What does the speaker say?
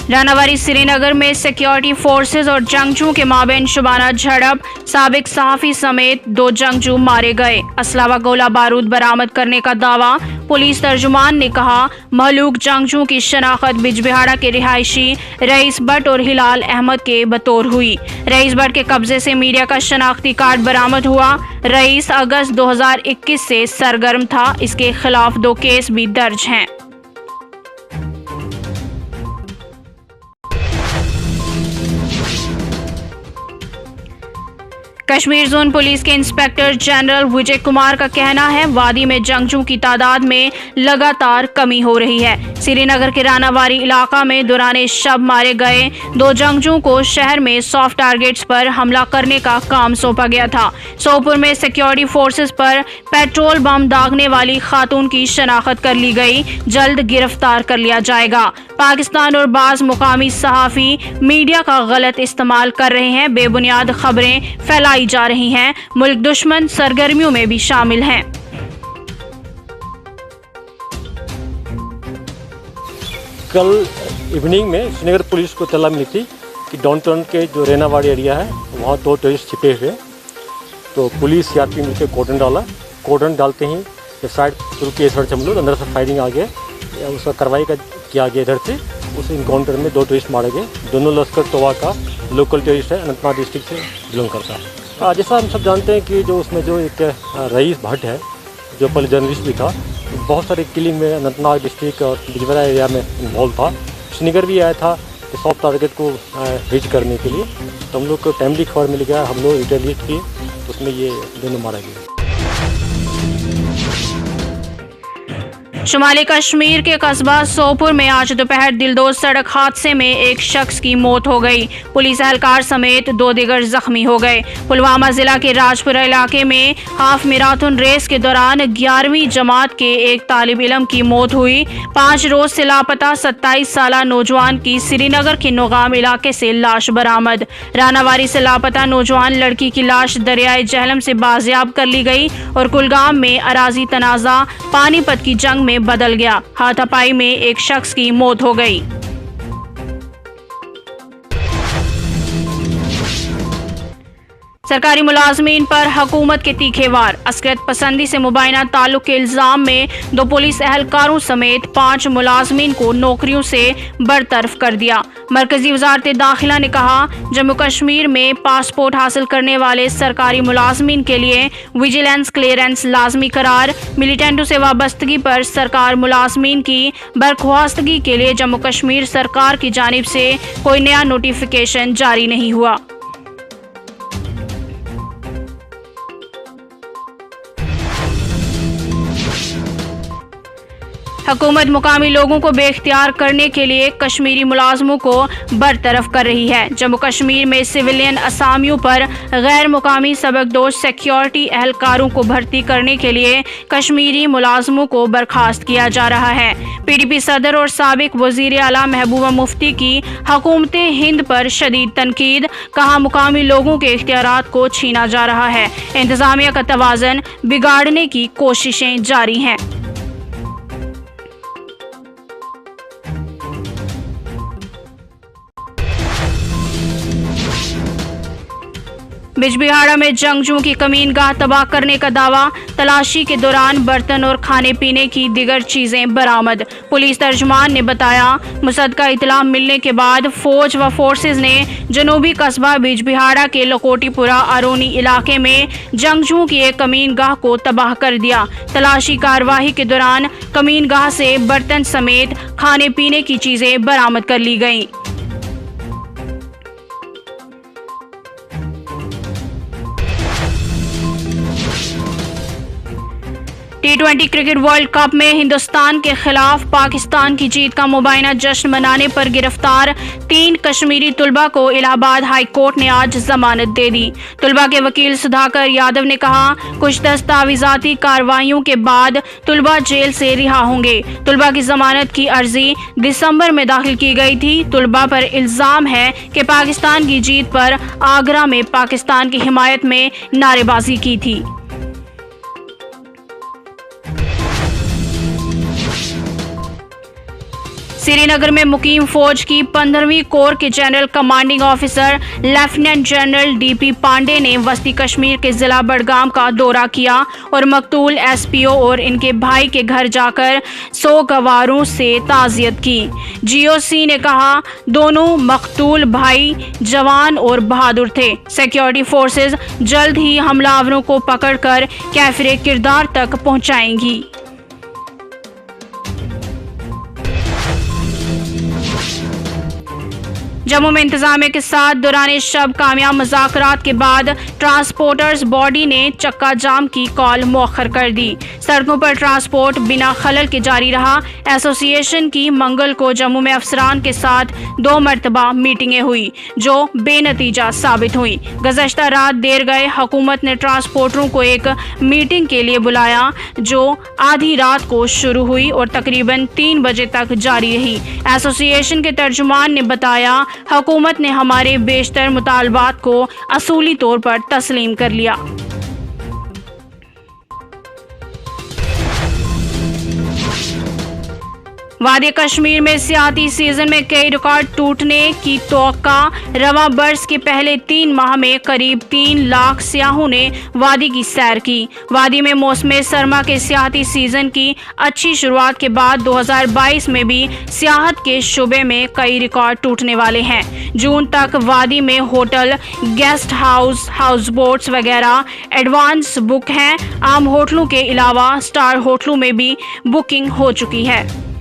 रानावारी श्रीनगर में security forces और जंगजू के माबेन शुबाना झड़प, साबिक सहाफी समेत 2 जंगजू मारे गए। असला व गोला बारूद बरामद करने का दावा। पुलिस तर्जुमान ने कहा, महलूक जंगजू की शनाख्त बिजबिहाड़ा के रिहायशी रईस भट्ट और हिलाल अहमद के बतौर हुई। रईस भट्ट के कब्जे से मीडिया का शनाख्ती कार्ड बरामद हुआ। रईस अगस्त 2021 से सरगर्म था। इसके खिलाफ 2 केस भी दर्ज हैं। कश्मीर जोन पुलिस के इंस्पेक्टर जनरल विजय कुमार का कहना है, वादी में जंगजू की तादाद में लगातार कमी हो रही है। श्रीनगर के रानावारी इलाका में दौरान शब मारे गए 2 जंगजू को शहर में सॉफ्ट टारगेट्स पर हमला करने का काम सौंपा गया था। सोपुर में सिक्योरिटी फोर्सेस पर पेट्रोल बम दागने वाली खातून की शनाख्त कर ली गई। जल्द गिरफ्तार कर लिया जाएगा। पाकिस्तान और बाज मुकामी सहाफी मीडिया का गलत इस्तेमाल कर रहे हैं, बेबुनियाद खबरें फैलाई जा रही हैं। मुल्क दुश्मन सरगर्मियों में भी शामिल हैं। कल इवनिंग में श्रीनगर पुलिस को तलब मिली थी कि डाउनटाउन के जो रेनावाड़ी एरिया है वहाँ 2 टेररिस्ट छिपे हुए। तो पुलिस सीआरपी मिलकर कॉर्डन डाला। कॉर्डन डालते ही साइड शुरू किए, सर्च हम लोग अंदर से फायरिंग आ गया, उसका कार्रवाई किया गया। इधर से उस इनकाउंटर में 2 टेररिस्ट मारे गए। दोनों लश्कर तोबा का लोकल टेररिस्ट है, अनंतनाग डिस्ट्रिक्ट से बिलोंग करता है। जैसा हम सब जानते हैं कि जो उसमें जो एक रईस भट्ट है, जो पहले जर्नलिस्ट भी था, बहुत सारे किलिंग में अनंतनाग डिस्ट्रिक्ट और बिजबिहाड़ा एरिया में इन्वॉल्व था। श्रीनगर भी आया था सॉफ्ट टारगेट को हिट करने के लिए। तो हम लोग को टाइमली खबर मिल गया, हम लोग रिटेलिएट किए, तो उसमें ये दोनों मारा गया। शुमाली कश्मीर के कस्बा सोपुर में आज दोपहर दिलदोज सड़क हादसे में एक शख्स की मौत हो गई। पुलिस एहलकार समेत 2 दिगर जख्मी हो गए। पुलवामा जिला के राजपुरा इलाके में हाफ मैराथन रेस के दौरान 11वीं जमात के एक तालिब इल्म की मौत हुई। 5 रोज से लापता 27 साला नौजवान की श्रीनगर के नौगाम इलाके से लाश बरामद। रानावारी से लापता नौजवान लड़की की लाश दरियाए जहलम से बाजियाब कर ली गई और कुलगाम में अराजी तनाजा पानीपत की जंग में बदल गया। हाथापाई में एक शख्स की मौत हो गई। सरकारी मुलाजमीन पर हुकूमत के तीखे वार। असलियत पसंदी से मुबाइना ताल्लुक के इल्जाम में 2 पुलिस एहलकारों समेत 5 मुलाजमीन को नौकरियों से बरतरफ कर दिया। मरकजी वजारत दाखिला ने कहा, जम्मू कश्मीर में पासपोर्ट हासिल करने वाले सरकारी मुलाजमीन के लिए विजिलेंस क्लियरेंस लाजमी करार। मिलिटेंटों से वाबस्तगी पर सरकार मुलाजमीन की बर्खास्तगी के लिए जम्मू कश्मीर सरकार की जानिब से कोई नया नोटिफिकेशन जारी नहीं हुआ। हुकूमत मुकामी लोगों को बेख्तियार करने के लिए कश्मीरी मुलाजमों को बरतरफ कर रही है। जम्मू कश्मीर में सिविलियन असामियों पर गैर मुकामी सबकदोश सिक्योरिटी एहलकारों को भर्ती करने के लिए कश्मीरी मुलाजमों को बर्खास्त किया जा रहा है। PDP सदर और साबिक वजीर आला महबूबा मुफ्ती की हुकूमत हिंद पर शदीद तनकीद। कहा, मुकामी लोगों के इख्तियारात को छीना जा रहा है। इंतजामिया का तवाज़न बिगाड़ने की कोशिशें जारी हैं। बिजबिहाड़ा में जंगजू की कमीनगाह तबाह करने का दावा। तलाशी के दौरान बर्तन और खाने पीने की दिगर चीजें बरामद। पुलिस तर्जुमान ने बताया, मुसद्दका इतला मिलने के बाद फौज व फोर्सेज ने जनूबी कस्बा बिजबिहाड़ा के लकोटीपुरा आरोनी इलाके में जंगजू की एक कमीनगाह को तबाह कर दिया। तलाशी कार्रवाई के दौरान कमीनगाह से बर्तन समेत खाने पीने की चीजें बरामद कर ली गईं। T20 क्रिकेट वर्ल्ड कप में हिंदुस्तान के खिलाफ पाकिस्तान की जीत का मुबाइना जश्न मनाने पर गिरफ्तार 3 कश्मीरी तुलबा को इलाहाबाद हाई कोर्ट ने आज जमानत दे दी। तुलबा के वकील सुधाकर यादव ने कहा, कुछ दस्तावेजाती कार्रवाइयों के बाद तुलबा जेल से रिहा होंगे। तुलबा की जमानत की अर्जी दिसंबर में दाखिल की गई थी। तुलबा पर इल्जाम है कि पाकिस्तान की जीत पर आगरा में पाकिस्तान की हिमायत में नारेबाजी की थी। श्रीनगर में मुकीम फौज की 15वीं कोर के general commanding officer lieutenant general DP Pandey ने वस्ती कश्मीर के जिला बडगाम का दौरा किया और मकतूल एसपीओ और इनके भाई के घर जाकर सोगवारों से ताज़ियत की। जीओसी ने कहा, दोनों मकतूल भाई जवान और बहादुर थे। सिक्योरिटी फोर्सेज जल्द ही हमलावरों को पकड़कर कैफिरे किरदार तक पहुंचाएंगी। जम्मू में इंतजामिया के साथ दौरान शब कामयाब मुज़ाकरात के बाद ट्रांसपोर्टर्स बॉडी ने चक्का जाम की कॉल मौखर कर दी। सड़कों पर ट्रांसपोर्ट बिना खलल के जारी रहा। एसोसिएशन की मंगल को जम्मू में अफसरान के साथ 2 मरतबा मीटिंगें हुई जो बेनतीजा साबित हुई। गुज़श्ता रात देर गए हुकूमत ने ट्रांसपोर्टरों को एक मीटिंग के लिए बुलाया जो आधी रात को शुरू हुई और तकरीबन 3 बजे तक जारी रही। एसोसिएशन के तर्जुमान ने बताया, हुकूमत ने हमारे बेशतर मुतालबात को असूली तौर पर तस्लीम कर लिया। वादी कश्मीर में सियाती सीजन में कई रिकॉर्ड टूटने की तौक़ा। रवां बरस के पहले 3 माह में करीब 3 लाख सियाहों ने वादी की सैर की। वादी में मौसम सरमा के सियाती सीजन की अच्छी शुरुआत के बाद 2022 में भी सियाहत के शुबे में कई रिकॉर्ड टूटने वाले हैं। जून तक वादी में hotel, guest house, house boats वगैरह एडवांस बुक हैं। आम होटलों के अलावा स्टार होटलों में भी बुकिंग हो चुकी है।